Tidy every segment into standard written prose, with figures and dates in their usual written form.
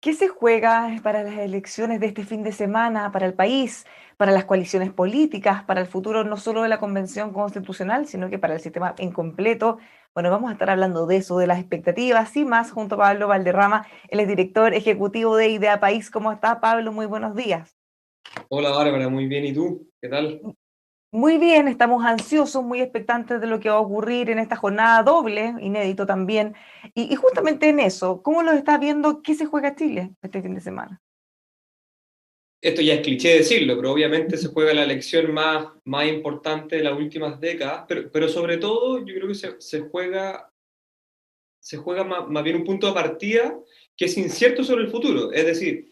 ¿Qué se juega para las elecciones de este fin de semana, para el país, para las coaliciones políticas, para el futuro no solo de la Convención Constitucional, sino que para el sistema en completo? Bueno, vamos a estar hablando de eso, de las expectativas y más junto a Pablo Valderrama, él es director ejecutivo de Idea País. ¿Cómo está, Pablo? Muy buenos días. Hola Bárbara, muy bien. ¿Y tú? ¿Qué tal? Muy bien, estamos ansiosos, muy expectantes de lo que va a ocurrir en esta jornada doble, inédito también. Y justamente en eso, ¿cómo lo estás viendo? ¿Qué se juega Chile este fin de semana? Esto ya es cliché decirlo, pero obviamente se juega la elección más importante de las últimas décadas, pero sobre todo yo creo que se juega más bien un punto de partida que es incierto sobre el futuro. Es decir,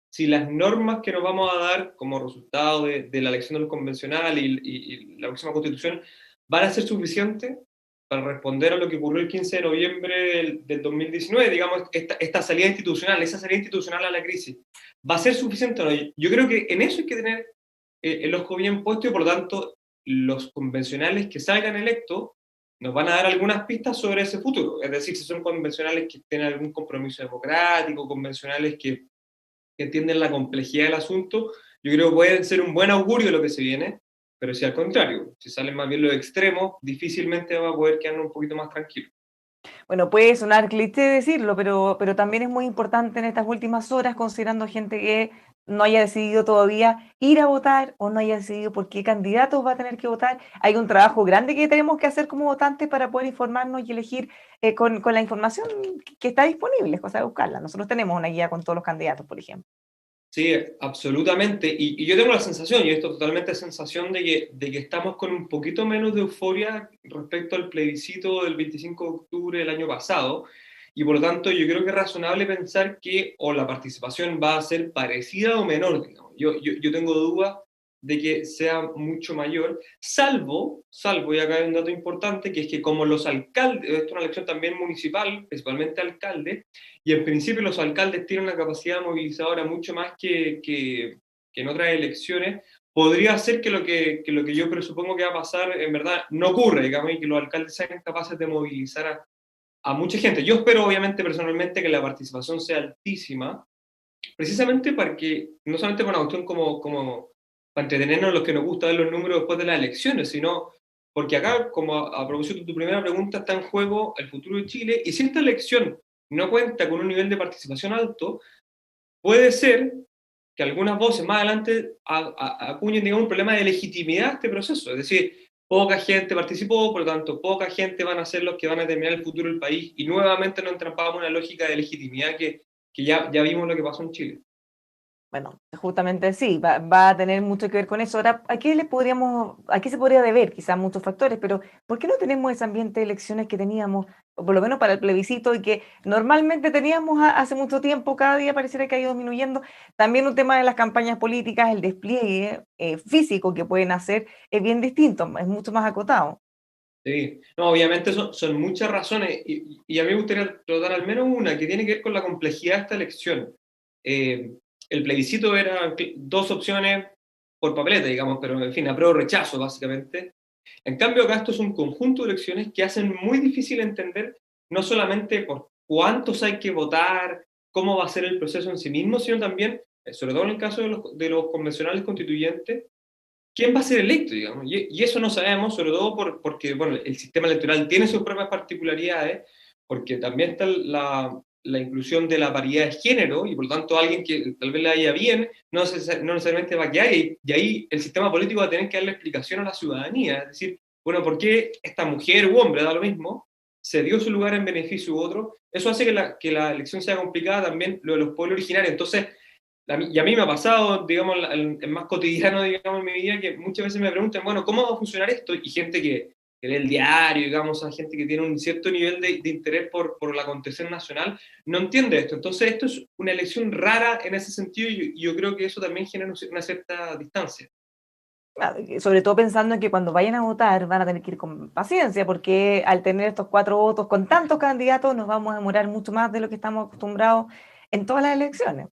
si las normas que nos vamos a dar como resultado de la elección de los convencionales y la próxima constitución van a ser suficientes para responder a lo que ocurrió el 15 de noviembre del 2019, digamos, esta salida institucional, esa salida institucional a la crisis, ¿va a ser suficiente o no? Yo creo que en eso hay que tener el ojo bien puesto y por lo tanto los convencionales que salgan electos nos van a dar algunas pistas sobre ese futuro. Es decir, si son convencionales que tienen algún compromiso democrático, convencionales que entienden la complejidad del asunto, yo creo que pueden ser un buen augurio de lo que se viene, pero si al contrario, si salen más bien los extremos, difícilmente va a poder quedarnos un poquito más tranquilos. Bueno, puede sonar cliché decirlo, pero también es muy importante en estas últimas horas, considerando gente que no haya decidido todavía ir a votar o no haya decidido por qué candidatos va a tener que votar. Hay un trabajo grande que tenemos que hacer como votantes para poder informarnos y elegir con la información que está disponible, es cosa de buscarla. Nosotros tenemos una guía con todos los candidatos, por ejemplo. Sí, absolutamente. Y yo tengo la sensación, y esto totalmente sensación, de que estamos con un poquito menos de euforia respecto al plebiscito del 25 de octubre del año pasado. Y por lo tanto, yo creo que es razonable pensar que o la participación va a ser parecida o menor, digamos. Yo tengo dudas de que sea mucho mayor, salvo, y acá hay un dato importante, que es que como los alcaldes, esto es una elección también municipal, principalmente alcaldes, y en principio los alcaldes tienen una capacidad movilizadora mucho más que en otras elecciones. Podría ser que lo que yo presupongo que va a pasar en verdad no ocurre, digamos, y que los alcaldes sean capaces de movilizar a mucha gente. Yo espero, obviamente, personalmente, que la participación sea altísima, precisamente para que, no solamente por una cuestión como para entretenernos los que nos gusta ver los números después de las elecciones, sino porque acá, como a propósito de tu primera pregunta, está en juego el futuro de Chile, y si esta elección no cuenta con un nivel de participación alto, puede ser que algunas voces más adelante acuñen, digamos, un problema de legitimidad a este proceso. Es decir, poca gente participó, por lo tanto, poca gente van a ser los que van a determinar el futuro del país, y nuevamente nos entrampamos en una lógica de legitimidad que ya vimos lo que pasó en Chile. Bueno, justamente sí, va a tener mucho que ver con eso. Ahora, a qué se podría deber? Quizás muchos factores, pero ¿por qué no tenemos ese ambiente de elecciones que teníamos, o por lo menos para el plebiscito, y que normalmente teníamos hace mucho tiempo? Cada día pareciera que ha ido disminuyendo. También un tema de las campañas políticas, el despliegue físico que pueden hacer es bien distinto, es mucho más acotado. Sí, no, obviamente son muchas razones y a mí me gustaría tratar al menos una que tiene que ver con la complejidad de esta elección. Eh, el plebiscito era dos opciones por papeleta, digamos, pero en fin, apruebo o rechazo, básicamente. En cambio, acá esto es un conjunto de elecciones que hacen muy difícil entender no solamente por cuántos hay que votar, cómo va a ser el proceso en sí mismo, sino también, sobre todo en el caso de los convencionales constituyentes, quién va a ser electo, digamos. Y eso no sabemos, sobre todo porque bueno, el sistema electoral tiene sus propias particularidades, porque también está la inclusión de la paridad de género, y por lo tanto alguien que tal vez le vaya bien, no necesariamente va a quedar, y ahí el sistema político va a tener que darle explicación a la ciudadanía, es decir, bueno, ¿por qué esta mujer u hombre, da lo mismo, se dio su lugar en beneficio u otro? Eso hace que la elección sea complicada, también lo de los pueblos originarios. Entonces, y a mí me ha pasado, digamos, en más cotidiano, digamos, en mi vida, que muchas veces me preguntan, bueno, ¿cómo va a funcionar esto? Y gente que lee el diario, digamos, a gente que tiene un cierto nivel de interés por la acontecer nacional, no entiende esto. Entonces, esto es una elección rara en ese sentido, y yo creo que eso también genera una cierta distancia. Claro, y sobre todo pensando en que cuando vayan a votar van a tener que ir con paciencia, porque al tener estos cuatro votos con tantos candidatos nos vamos a demorar mucho más de lo que estamos acostumbrados en todas las elecciones.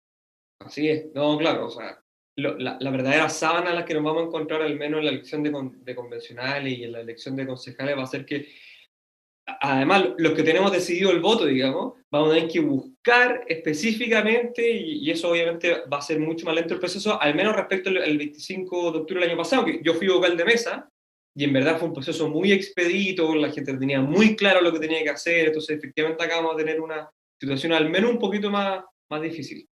Así es, no, claro, o sea, la verdadera sábana a la que nos vamos a encontrar, al menos en la elección de convencionales y en la elección de concejales, va a ser que además, los que tenemos decidido el voto, digamos, vamos a tener que buscar específicamente, y eso obviamente va a ser mucho más lento el proceso, al menos respecto al 25 de octubre del año pasado, que yo fui vocal de mesa, y en verdad fue un proceso muy expedito, la gente tenía muy claro lo que tenía que hacer, entonces efectivamente acá vamos a tener una situación al menos un poquito más difícil.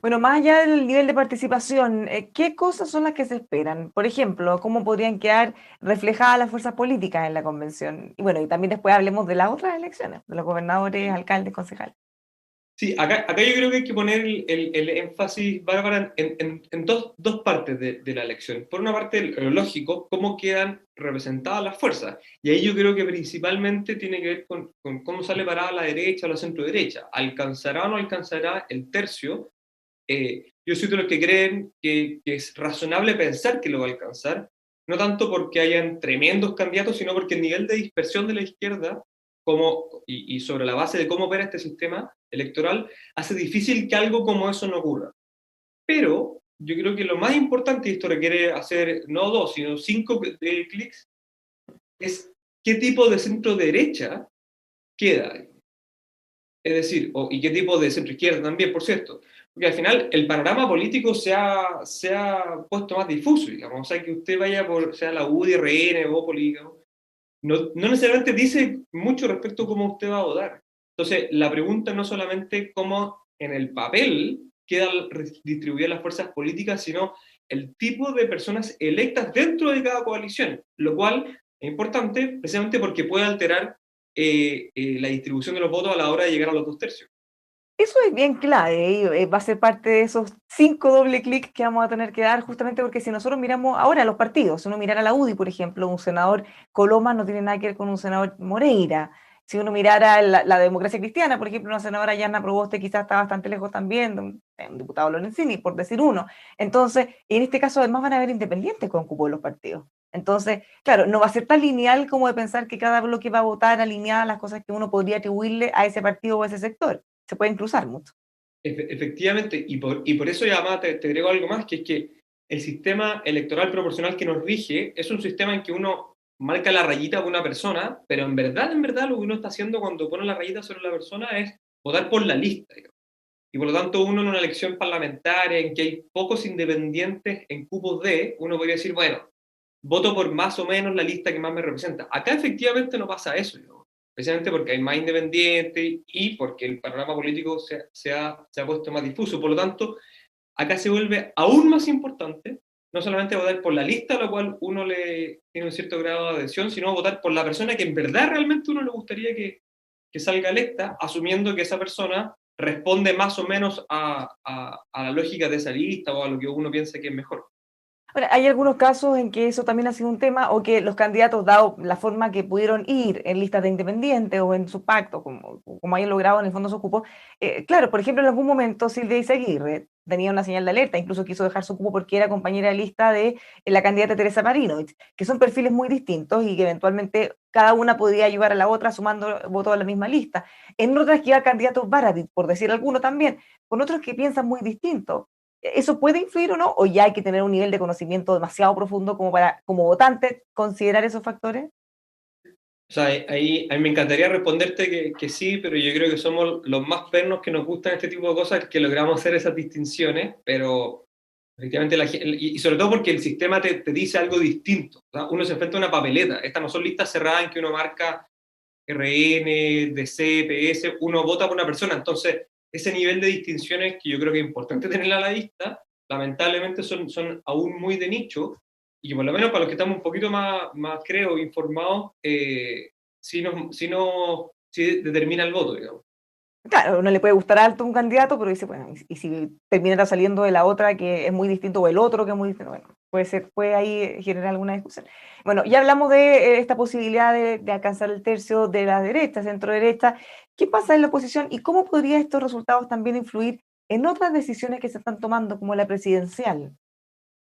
Bueno, más allá del nivel de participación, ¿qué cosas son las que se esperan? Por ejemplo, ¿cómo podrían quedar reflejadas las fuerzas políticas en la convención? Y bueno, y también después hablemos de las otras elecciones, de los gobernadores, alcaldes, concejales. Sí, acá yo creo que hay que poner el énfasis, Bárbara, en dos partes de la elección. Por una parte, lo lógico, cómo quedan representadas las fuerzas. Y ahí yo creo que principalmente tiene que ver con cómo sale parada la derecha o la centro derecha. ¿Alcanzará o no alcanzará el tercio? Yo soy de los que creen que es razonable pensar que lo va a alcanzar, no tanto porque hayan tremendos candidatos, sino porque el nivel de dispersión de la izquierda, y sobre la base de cómo opera este sistema electoral, hace difícil que algo como eso no ocurra. Pero yo creo que lo más importante, y esto requiere hacer no dos, sino cinco clics, es qué tipo de centro derecha queda. Es decir, y qué tipo de centro izquierda también, por cierto. Porque al final el panorama político se ha puesto más difuso, digamos. O sea, que usted vaya por, sea la UDI, RN, Bópoli, digamos, no necesariamente dice mucho respecto a cómo usted va a votar. Entonces, la pregunta no solamente cómo en el papel quedan distribuidas las fuerzas políticas, sino el tipo de personas electas dentro de cada coalición, lo cual es importante precisamente porque puede alterar la distribución de los votos a la hora de llegar a los dos tercios. Eso es bien clave y va a ser parte de esos 5 doble clics que vamos a tener que dar, justamente porque si nosotros miramos ahora los partidos, si uno mirara la UDI, por ejemplo, un senador Coloma no tiene nada que ver con un senador Moreira. Si uno mirara la democracia cristiana, por ejemplo, una senadora Yana Proboste quizás está bastante lejos también de un diputado Lorenzini, por decir uno. Entonces, en este caso además van a haber independientes con cupo de los partidos. Entonces, claro, no va a ser tan lineal como de pensar que cada bloque va a votar alineadas las cosas que uno podría atribuirle a ese partido o a ese sector. Se pueden cruzar mucho. Efectivamente, y por eso ya además te agrego algo más, que es que el sistema electoral proporcional que nos rige es un sistema en que uno marca la rayita con una persona, pero en verdad, lo que uno está haciendo cuando pone la rayita sobre la persona es votar por la lista, digamos. Y por lo tanto, uno en una elección parlamentaria en que hay pocos independientes en cupos D, uno podría decir, bueno, voto por más o menos la lista que más me representa. Acá efectivamente no pasa eso, digamos, precisamente porque hay más independientes y porque el panorama político se ha puesto más difuso. Por lo tanto, acá se vuelve aún más importante no solamente votar por la lista, a la cual uno le tiene un cierto grado de adhesión, sino votar por la persona que en verdad realmente uno le gustaría que salga electa, asumiendo que esa persona responde más o menos a la lógica de esa lista o a lo que uno piensa que es mejor. Ahora, hay algunos casos en que eso también ha sido un tema o que los candidatos, dado la forma que pudieron ir en listas de independientes o en su pacto, como hayan logrado en el fondo su cupo, claro, por ejemplo, en algún momento Silvia Izaguirre tenía una señal de alerta, incluso quiso dejar su cupo porque era compañera de lista de la candidata Teresa Marinovich, que son perfiles muy distintos y que eventualmente cada una podría ayudar a la otra sumando votos a la misma lista. En otras que candidatos Baradit, por decir alguno también, con otros que piensan muy distinto. ¿Eso puede influir o no? ¿O ya hay que tener un nivel de conocimiento demasiado profundo como para, como votante, considerar esos factores? O sea, ahí me encantaría responderte que sí, pero yo creo que somos los más pernos que nos gustan este tipo de cosas, que logramos hacer esas distinciones, pero efectivamente, y sobre todo porque el sistema te dice algo distinto. O sea, uno se enfrenta a una papeleta. Estas no son listas cerradas en que uno marca RN, DC, PS, uno vota por una persona. Entonces, ese nivel de distinciones que yo creo que es importante tenerla a la vista, lamentablemente son aún muy de nicho, y que por lo menos para los que estamos un poquito más creo, informados, sí determina el voto, digamos. Claro, no le puede gustar alto un candidato, pero dice, bueno, y si terminara saliendo de la otra que es muy distinto o el otro que es muy distinto, bueno, puede ser, puede ahí generar alguna discusión. Bueno, ya hablamos de esta posibilidad de alcanzar el tercio de la derecha, centro derecha. ¿Qué pasa en la oposición y cómo podría estos resultados también influir en otras decisiones que se están tomando, como la presidencial?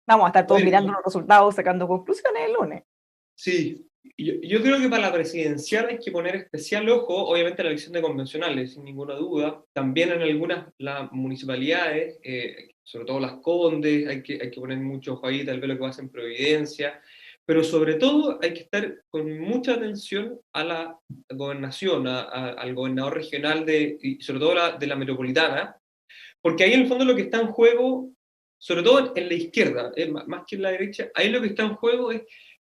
Vamos a estar todos Bueno, mirando los resultados, sacando conclusiones el lunes. sí, yo creo que para la presidencial hay que poner especial ojo, obviamente, en la elección de convencionales, sin ninguna duda. También en algunas las municipalidades, sobre todo las Condes, hay que poner mucho ojo ahí, tal vez lo que pasa en Providencia. pero sobre todo hay que estar con mucha atención a la gobernación, al gobernador regional y sobre todo de la metropolitana, porque ahí en el fondo lo que está en juego, sobre todo en la izquierda, más que en la derecha, ahí lo que está en juego es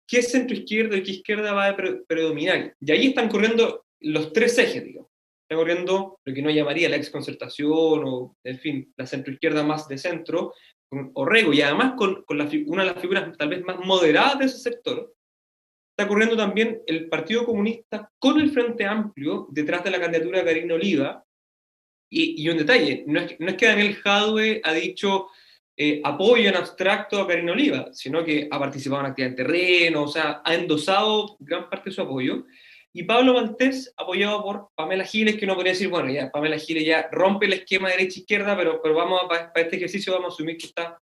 qué centro izquierda y qué izquierda va a predominar. Y ahí están corriendo los tres ejes, digamos. Está corriendo lo que no llamaría la exconcertación o, en fin, la centroizquierda más de centro, con Orrego, y además con una de las figuras tal vez más moderadas de ese sector, está corriendo también el Partido Comunista con el Frente Amplio detrás de la candidatura de Karina Oliva. Y un detalle, no es que Daniel Jadwe ha dicho apoyo en abstracto a Karina Oliva, sino que ha participado en actividad en terreno, o sea, ha endosado gran parte de su apoyo. Y Pablo Maltés, apoyado por Pamela Giles, que uno podría decir, bueno, ya Pamela Giles ya rompe el esquema derecha-izquierda, pero vamos para este ejercicio vamos a asumir que está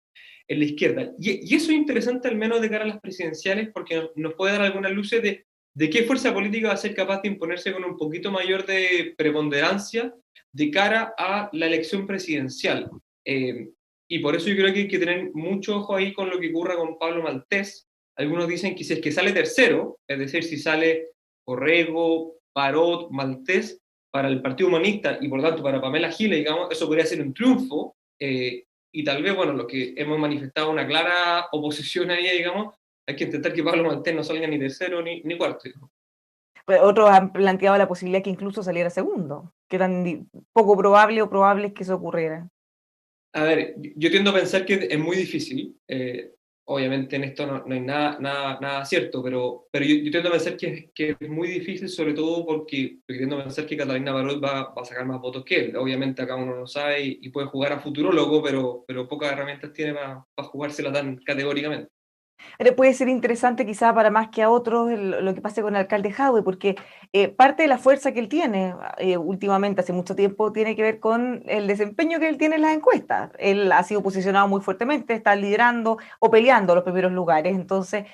en la izquierda. Y eso es interesante al menos de cara a las presidenciales, porque nos puede dar algunas luces de qué fuerza política va a ser capaz de imponerse con un poquito mayor de preponderancia de cara a la elección presidencial. Y por eso yo creo que hay que tener mucho ojo ahí con lo que ocurra con Pablo Maltés. Algunos dicen que si es que sale tercero, es decir, si sale Orrego, Parot, Maltés, para el Partido Humanista y por lo tanto para Pamela Giles, digamos, eso podría ser un triunfo. Y tal vez, bueno, los que hemos manifestado una clara oposición a ella, digamos, hay que intentar que Pablo Maltés no salga ni tercero ni cuarto, digamos. Pues otros han planteado la posibilidad que incluso saliera segundo. ¿Qué tan poco probable o probable es que eso ocurriera? A ver, yo tiendo a pensar que es muy difícil. Obviamente en esto no hay nada cierto, pero yo tiendo a pensar que es muy difícil, sobre todo porque tiendo a pensar que Catalina Barot va a sacar más votos que él. Obviamente acá uno no sabe y puede jugar a futurólogo, pero pocas herramientas tiene para jugársela tan categóricamente. Pero puede ser interesante quizá para más que a otros lo que pase con el alcalde Jadwe, porque parte de la fuerza que él tiene últimamente, hace mucho tiempo, tiene que ver con el desempeño que él tiene en las encuestas. Él ha sido posicionado muy fuertemente, está liderando o peleando los primeros lugares. Entonces,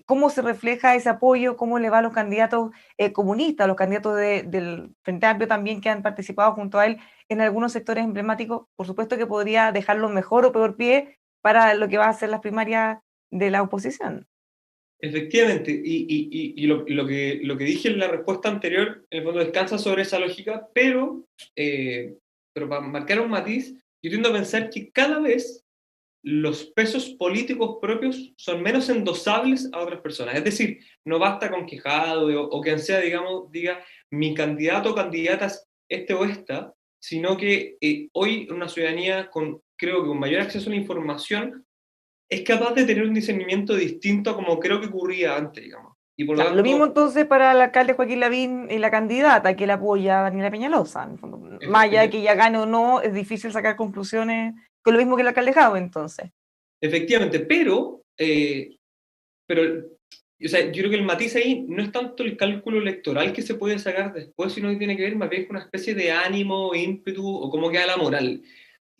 ¿cómo se refleja ese apoyo? ¿Cómo le va a los candidatos comunistas, los candidatos del Frente Amplio también que han participado junto a él en algunos sectores emblemáticos? Por supuesto que podría dejarlo mejor o peor pie para lo que va a ser las primarias de la oposición. Efectivamente, y lo que dije en la respuesta anterior, en el fondo descansa sobre esa lógica, pero para marcar un matiz, yo tiendo a pensar que cada vez los pesos políticos propios son menos endosables a otras personas. Es decir, no basta con quejado o quien sea, digamos, diga mi candidato o candidata es este o esta, sino que hoy una ciudadanía creo que con mayor acceso a la información es capaz de tener un discernimiento distinto a como creo que ocurría antes, digamos. Y por lo Claro, lo mismo tanto, entonces para el alcalde Joaquín Lavín y la candidata que la apoya a Daniela Peñalosa. En el fondo, más allá de que ella gane o no, es difícil sacar conclusiones con lo mismo que el alcalde Jadwe, entonces. efectivamente, pero o sea, yo creo que el matiz ahí no es tanto el cálculo electoral que se puede sacar después, sino que tiene que ver más bien con una especie de ánimo, ímpetu o cómo queda la moral.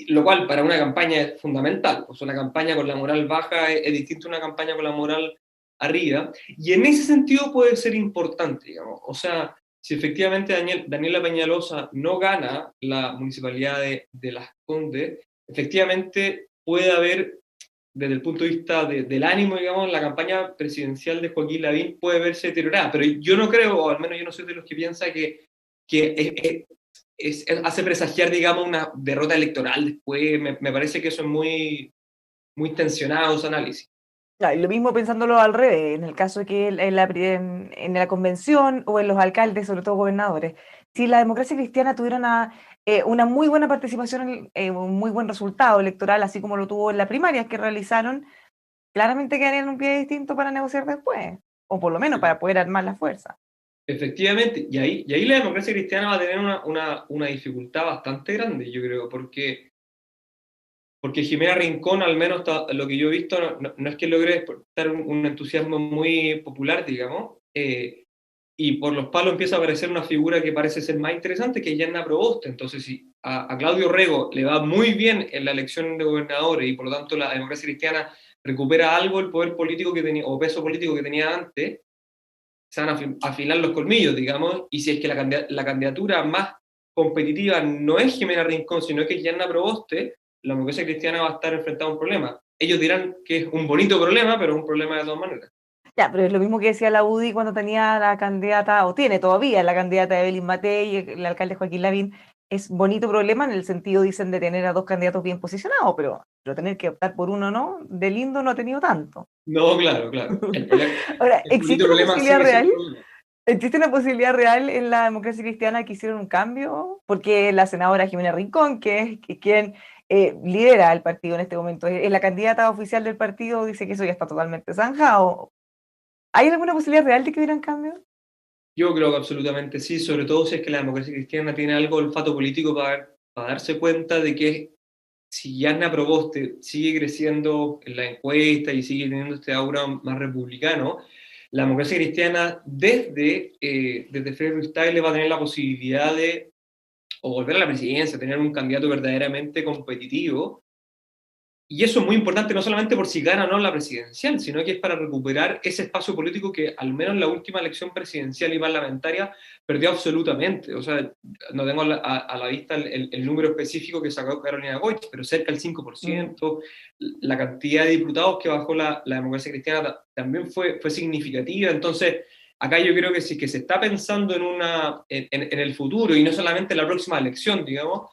Lo cual para una campaña es fundamental, pues una campaña con la moral baja es distinto a una campaña con la moral arriba, y en ese sentido puede ser importante, digamos. O sea, si efectivamente Daniela Peñalosa no gana la municipalidad de Las Condes, efectivamente puede haber, desde el punto de vista del ánimo, digamos, la campaña presidencial de Joaquín Lavín puede verse deteriorada, pero yo no creo, o al menos yo no soy de los que piensa que hace presagiar, digamos, una derrota electoral después. Me parece que eso es muy tensionado, ese análisis. Claro, y lo mismo pensándolo al revés, en el caso de que en la convención o en los alcaldes, sobre todo gobernadores, si la democracia cristiana tuviera una muy buena participación, un muy buen resultado electoral, así como lo tuvo en las primarias que realizaron, claramente quedaría en un pie distinto para negociar después, o por lo menos para poder armar la fuerza. Efectivamente, y ahí la democracia cristiana va a tener una dificultad bastante grande, yo creo, porque Jimena Rincón, al menos lo que yo he visto, no es que logre despertar un entusiasmo muy popular, digamos, y por los palos empieza a aparecer una figura que parece ser más interesante, que es Yanna Proboste. Entonces, si a Claudio Rego le va muy bien en la elección de gobernadores y por lo tanto la democracia cristiana recupera algo el poder político que tenía, o peso político que tenía antes, se van a afilar los colmillos, digamos, y si es que la candidatura más competitiva no es Jimena Rincón, sino que es Yanna Proboste, la democracia cristiana va a estar enfrentada a un problema. Ellos dirán que es un bonito problema, pero es un problema de todas maneras. Ya, pero es lo mismo que decía la UDI cuando tenía la candidata, o tiene todavía la candidata Evelyn Matei y el alcalde Joaquín Lavín. Es bonito problema en el sentido, dicen, de tener a dos candidatos bien posicionados, pero tener que optar por uno, ¿no? De lindo no ha tenido tanto. No, claro, claro. Ahora, El bonito problema sigue siendo un problema. ¿existe una posibilidad real en la democracia cristiana que hicieron un cambio? Porque la senadora Jimena Rincón, que es quien lidera el partido en este momento, es la candidata oficial del partido, dice que eso ya está totalmente zanjado. ¿Hay alguna posibilidad real de que hubieran cambios? Yo creo que absolutamente sí, sobre todo si es que la democracia cristiana tiene algo de olfato político para darse cuenta de que si Yasna Proboste sigue creciendo en la encuesta y sigue teniendo este aura más republicano, la democracia cristiana desde Frei Ruiz Tagle va a tener la posibilidad de o volver a la presidencia, tener un candidato verdaderamente competitivo. Y eso es muy importante no solamente por si gana o no la presidencial, sino que es para recuperar ese espacio político que al menos en la última elección presidencial y parlamentaria perdió absolutamente. O sea, no tengo a la vista el número específico que sacó Carolina Goich, pero cerca del Mm. 5%. La cantidad de diputados que bajó la democracia cristiana también fue significativa. Entonces, acá yo creo que si que se está pensando en el futuro y no solamente en la próxima elección, digamos,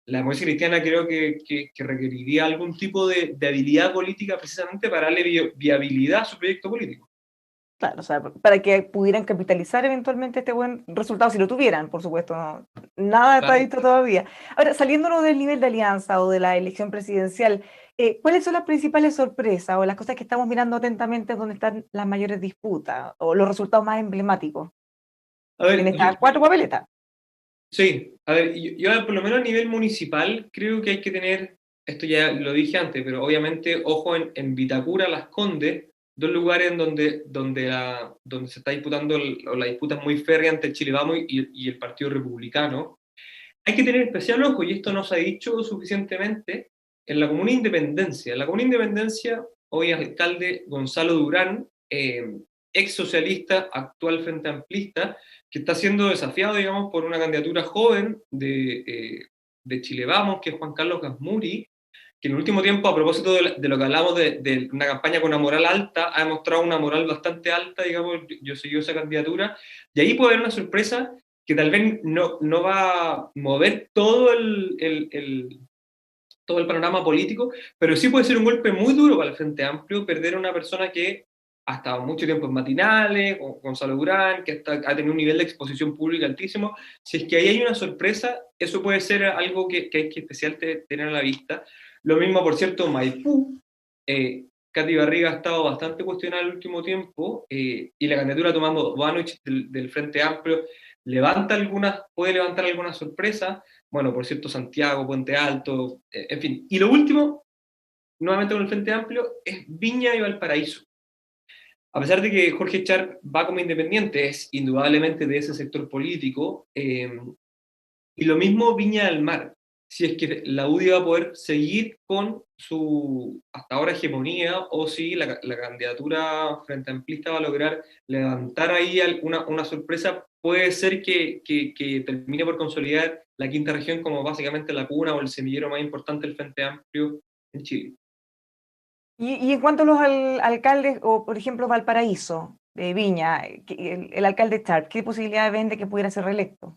la democracia cristiana creo que requeriría algún tipo de habilidad política precisamente para darle viabilidad a su proyecto político. Claro, o sea, para que pudieran capitalizar eventualmente este buen resultado, si lo tuvieran, por supuesto, nada está Claro. visto todavía. Ahora, saliéndonos del nivel de alianza o de la elección presidencial, ¿cuáles son las principales sorpresas o las cosas que estamos mirando atentamente donde están las mayores disputas o los resultados más emblemáticos A en ver, estas cuatro papeletas? sí, a ver, yo por lo menos a nivel municipal creo que hay que tener, esto ya lo dije antes, pero obviamente ojo en Vitacura, Las Condes, dos lugares en donde se está disputando, o la disputa es muy férrea entre Chile Vamos y el Partido Republicano. Hay que tener especial ojo, y esto no se ha dicho suficientemente, en la Comuna Independencia. En la Comuna Independencia, hoy alcalde Gonzalo Durán, ex socialista, actual frente amplista, que está siendo desafiado, digamos, por una candidatura joven de Chile Vamos, que es Juan Carlos Gasmuri, que en el último tiempo, a propósito de lo que hablamos de una campaña con una moral alta, ha demostrado una moral bastante alta, digamos, yo seguí esa candidatura, y ahí puede haber una sorpresa que tal vez no va a mover todo el panorama político, pero sí puede ser un golpe muy duro para el Frente Amplio perder a una persona que ha estado mucho tiempo en matinales, Gonzalo Durán, que ha tenido un nivel de exposición pública altísimo. Si es que ahí hay una sorpresa, eso puede ser algo que hay que especial tener a la vista. Lo mismo, por cierto, Maipú. Katy Barriga ha estado bastante cuestionada en el último tiempo y la candidatura de Tomás Bobanovich del Frente Amplio puede levantar algunas sorpresas. Bueno, por cierto, Santiago, Puente Alto, en fin. Y lo último, nuevamente con el Frente Amplio, es Viña y Valparaíso. A pesar de que Jorge Char va como independiente, es indudablemente de ese sector político, y lo mismo Viña del Mar. Si es que la UDI va a poder seguir con su hasta ahora hegemonía o si la candidatura frente amplista va a lograr levantar ahí una sorpresa, puede ser que termine por consolidar la quinta región como básicamente la cuna o el semillero más importante del Frente Amplio en Chile. Y en cuanto a los alcaldes, o por ejemplo Valparaíso, de Viña, el alcalde Char, ¿qué posibilidades ven de que pudiera ser reelecto?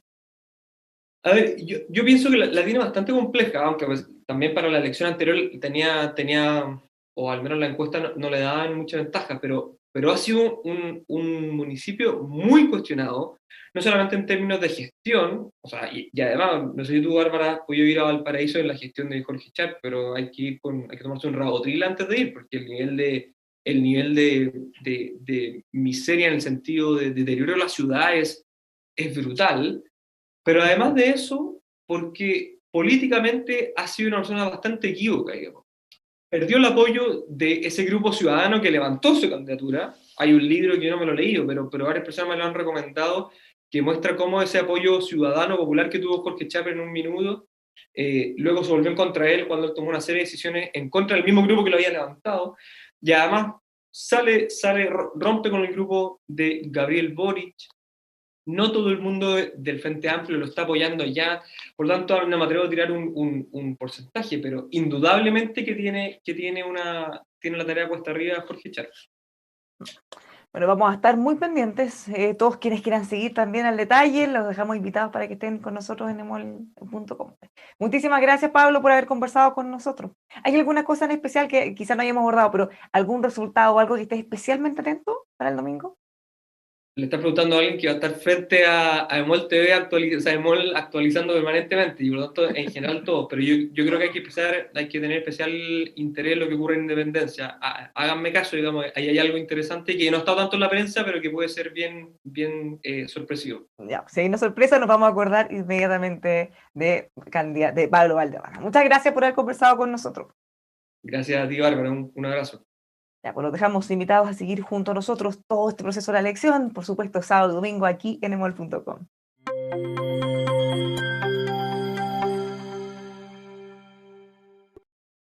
A ver, yo pienso que la tiene bastante compleja, aunque pues, también para la elección anterior tenía, o al menos la encuesta no le daban mucha ventaja, pero ha sido un municipio muy cuestionado, no solamente en términos de gestión, o sea, y además, no sé si tú, Bárbara, has podido ir a Valparaíso en la gestión de Jorge Char, pero hay que tomarse un rabotril antes de ir, porque el nivel de miseria en el sentido de deterioro de la ciudad es brutal. Pero además de eso, porque políticamente ha sido una persona bastante equívoca, digamos. Perdió el apoyo de ese grupo ciudadano que levantó su candidatura. Hay un libro que yo no me lo he leído, pero varias personas me lo han recomendado, que muestra cómo ese apoyo ciudadano popular que tuvo Jorge Chávez en un minuto, luego se volvió en contra de él cuando él tomó una serie de decisiones en contra del mismo grupo que lo había levantado. Y además rompe con el grupo de Gabriel Boric. No todo el mundo del Frente Amplio lo está apoyando ya, por lo tanto no me atrevo a tirar un porcentaje, pero indudablemente que tiene la tarea cuesta arriba Jorge Chávez. Bueno, vamos a estar muy pendientes. Todos quienes quieran seguir también al detalle, los dejamos invitados para que estén con nosotros en emol.com. Muchísimas gracias, Pablo, por haber conversado con nosotros. ¿Hay alguna cosa en especial que quizá no hayamos abordado, pero algún resultado o algo que estés especialmente atento para el domingo? Le está preguntando a alguien que va a estar frente a Emol TV, o sea, Emol actualizando permanentemente, y por lo tanto, en general todo, pero yo creo que hay que tener especial interés en lo que ocurre en Independencia. Háganme caso, digamos, ahí hay algo interesante que no está tanto en la prensa, pero que puede ser bien sorpresivo. Ya, si hay una sorpresa, nos vamos a acordar inmediatamente de Pablo Valderrama. Muchas gracias por haber conversado con nosotros. Gracias a ti, Bárbara, un abrazo. Ya, pues los dejamos invitados a seguir junto a nosotros todo este proceso de la elección, por supuesto, sábado y domingo aquí en emol.com.